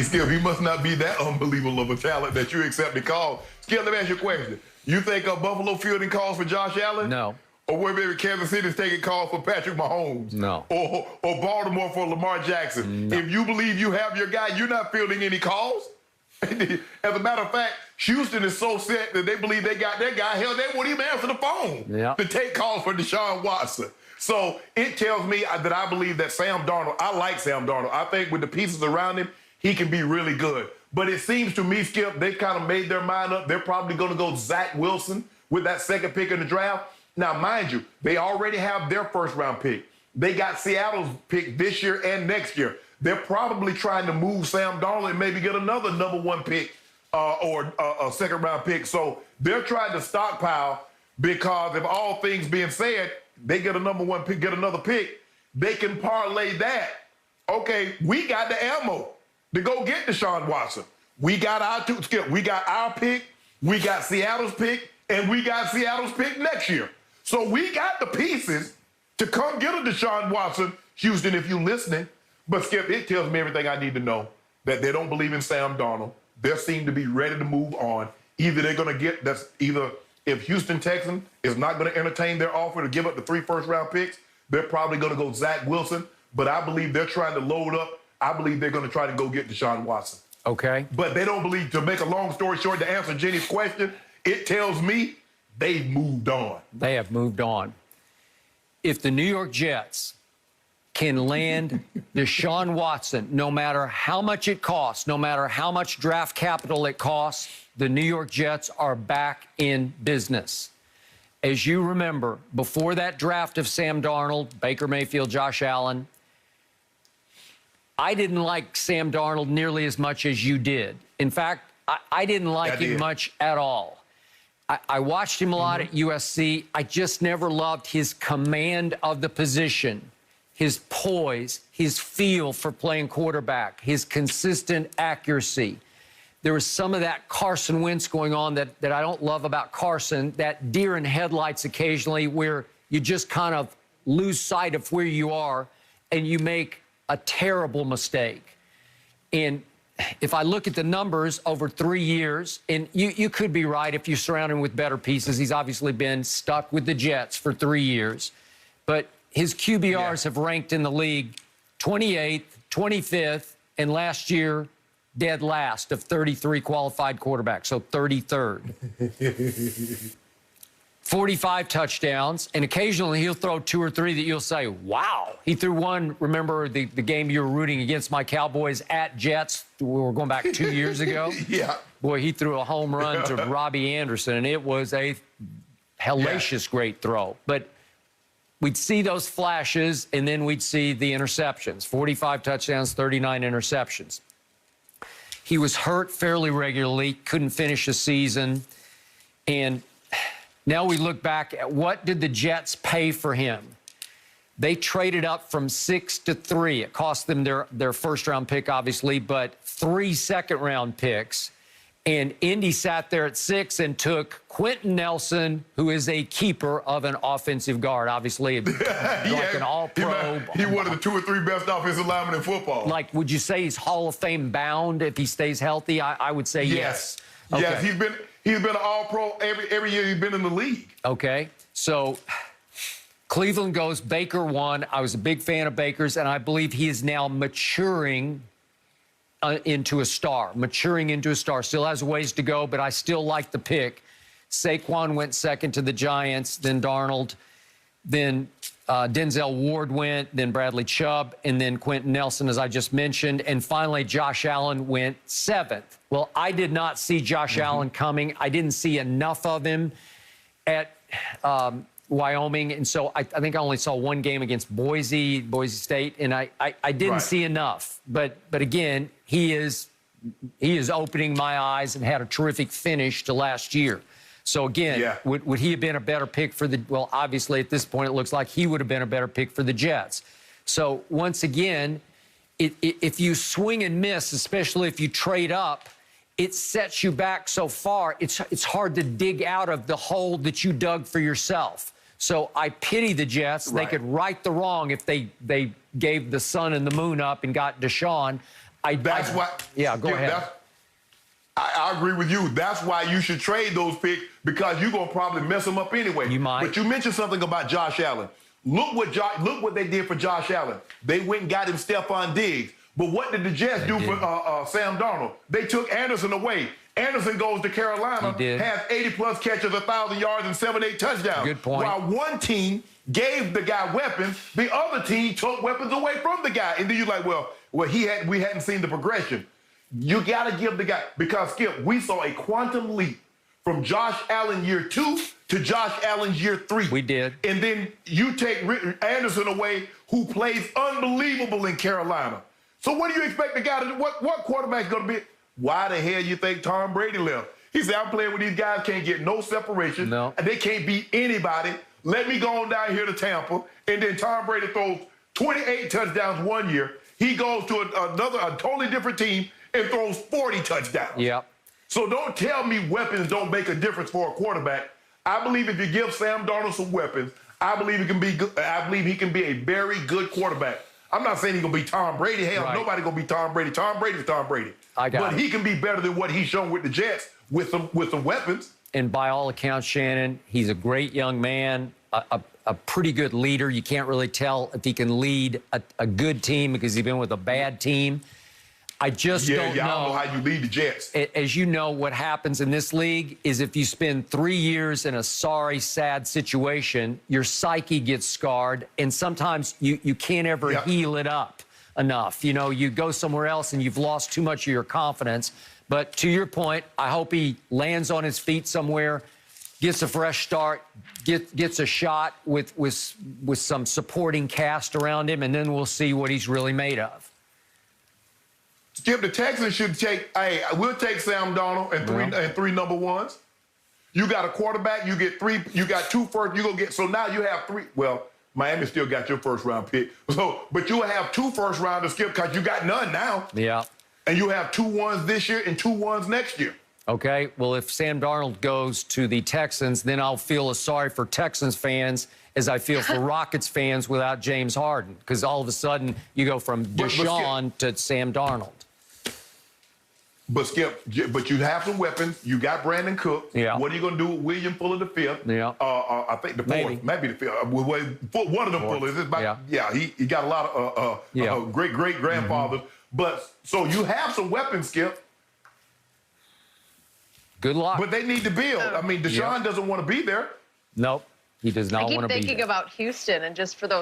Skip, he must not be that unbelievable of a talent that you accept the call. Skip, let me ask you a question. You think Buffalo fielding calls for Josh Allen? No. Or where maybe Kansas City's taking calls for Patrick Mahomes? No. Or Baltimore for Lamar Jackson? No. If you believe you have your guy, you're not fielding any calls? As a matter of fact, Houston is so set that they believe they got their guy. Hell, they won't even answer the phone to take calls for Deshaun Watson. So it tells me that I believe that Sam Darnold, I like Sam Darnold. I think with the pieces around him, he can be really good. But it seems to me, Skip, they kind of made their mind up. They're probably going to go Zach Wilson with that second pick in the draft. Now, mind you, they already have their first-round pick. They got Seattle's pick this year and next year. They're probably trying to move Sam Darnold and maybe get another #1 pick or a second-round pick. So they're trying to stockpile because if all things being said, they get a #1 pick, get another pick, they can parlay that. Okay, we got the ammo to go get Deshaun Watson. We got our two, Skip, we got our pick, we got Seattle's pick, and we got Seattle's pick next year. So we got the pieces to come get a Deshaun Watson. Houston, if you're listening. But, Skip, it tells me everything I need to know, that they don't believe in Sam Darnold. They seem to be ready to move on. Either they're going to get, if Houston Texans is not going to entertain their offer to give up the 3 first-round picks, they're probably going to go Zach Wilson. But I believe they're trying to load up. I believe they're going to try to go get Deshaun Watson. Okay. But they don't believe, to make a long story short, to answer Jenny's question, it tells me they've moved on. They have moved on. If the New York Jets can land Deshaun Watson, no matter how much it costs, no matter how much draft capital it costs, the New York Jets are back in business. As you remember, before that draft of Sam Darnold, Baker Mayfield, Josh Allen, I didn't like Sam Darnold nearly as much as you did. In fact, I didn't like him much at all. I watched him a lot at USC. I just never loved his command of the position, his poise, his feel for playing quarterback, his consistent accuracy. There was some of that Carson Wentz going on that I don't love about Carson, that deer in headlights occasionally where you just kind of lose sight of where you are and you make a terrible mistake. And if I look at the numbers over 3 years, and you could be right if you surround him with better pieces. He's obviously been stuck with the Jets for 3 years. But his QBRs have ranked in the league 28th, 25th, and last year, dead last of 33 qualified quarterbacks, so 33rd. 45 touchdowns, and occasionally he'll throw 2 or 3 that you'll say, wow. He threw one, remember the game you were rooting against my Cowboys at Jets? We were going back 2 years ago. Yeah. Boy, he threw a home run to Robbie Anderson, and it was a hellacious great throw. But we'd see those flashes, and then we'd see the interceptions. 45 touchdowns, 39 interceptions. He was hurt fairly regularly, couldn't finish the season. And now we look back at what did the Jets pay for him? They traded up from 6 to 3. It cost them their first-round pick, obviously, but 3 second-round picks. And Indy sat there at 6 and took Quentin Nelson, who is a keeper of an offensive guard, obviously, like an all-pro. He's one of the 2 or 3 best offensive linemen in football. Like, would you say he's Hall of Fame bound if he stays healthy? I would say yes. Okay. Yes, he's been an all-pro every year he's been in the league. Okay, so Cleveland goes Baker 1. I was a big fan of Baker's, and I believe he is now maturing into a star, Still has a ways to go, but I still like the pick. Saquon went second to the Giants, then Darnold, then Denzel Ward went, then Bradley Chubb, and then Quentin Nelson, as I just mentioned, and finally Josh Allen went 7th. Well, I did not see Josh Allen coming. I didn't see enough of him at Wyoming, and so I think I only saw one game against Boise State, and I didn't see enough. But again, he is opening my eyes and had a terrific finish to last year. So again, would he have been a better pick for the? Well, obviously at this point it looks like he would have been a better pick for the Jets. So once again, if you swing and miss, especially if you trade up, it sets you back so far. It's hard to dig out of the hole that you dug for yourself. So I pity the Jets. They could right the wrong if they gave the sun and the moon up and got Deshaun. That's why. Yeah, go ahead. I agree with you. That's why you should trade those picks because you're gonna probably mess them up anyway. You might. But you mentioned something about Josh Allen. Look what they did for Josh Allen. They went and got him Stephon Diggs. But what did the Jets do for Sam Darnold? They took Anderson away. Anderson goes to Carolina, has 80-plus catches, 1,000 yards, and 7-8 touchdowns. Good point. While one team gave the guy weapons, the other team took weapons away from the guy. And then you're like, well, we hadn't seen the progression. You got to give the guy, because, Skip, we saw a quantum leap from Josh Allen year 2 to Josh Allen's year 3. We did. And then you take Anderson away, who plays unbelievable in Carolina. So what do you expect the guy to do? What quarterback's going to be? Why the hell you think Tom Brady left? He said, I'm playing with these guys, can't get no separation. No. And they can't beat anybody. Let me go on down here to Tampa. And then Tom Brady throws 28 touchdowns one year. He goes to a totally different team and throws 40 touchdowns. Yeah. So don't tell me weapons don't make a difference for a quarterback. I believe if you give Sam Darnold some weapons, I believe he can be good. I believe he can be a very good quarterback. I'm not saying he's going to be Tom Brady. Hell, nobody going to be Tom Brady. Tom Brady's Tom Brady. But he can be better than what he's shown with the Jets with some weapons. And by all accounts, Shannon, he's a great young man, a pretty good leader. You can't really tell if he can lead a good team because he's been with a bad team. I just don't know. I don't know how you lead the Jets. As you know, what happens in this league is if you spend 3 years in a sorry, sad situation, your psyche gets scarred, and sometimes you can't ever heal it up enough. You know, you go somewhere else and you've lost too much of your confidence. But to your point, I hope he lands on his feet somewhere, gets a fresh start, gets a shot with some supporting cast around him, and then we'll see what he's really made of. Skip, the Texans should take, we'll take Sam Darnold and three number ones. You got a quarterback, you get 3, you got 2 first, you're going to get, so now you have 3. Well, Miami still got your first round pick. So, but you'll have 2 first rounders, Skip, because you got none now. Yeah. And you have 2 ones this year and 2 ones next year. Okay, well, if Sam Darnold goes to the Texans, then I'll feel as sorry for Texans fans as I feel for Rockets fans without James Harden, because all of a sudden you go from Deshaun to Sam Darnold. But Skip, but you have some weapons. You got Brandon Cook. Yeah. What are you going to do with William Fuller the 5th? Yeah. I think the 4th, maybe the 5th. One of them Fullers. He got a lot of great-great-grandfathers. But so you have some weapons, Skip. Good luck. But they need to build. I mean, Deshaun doesn't want to be there. Nope, he does not want to be there. I keep thinking about Houston, and just for those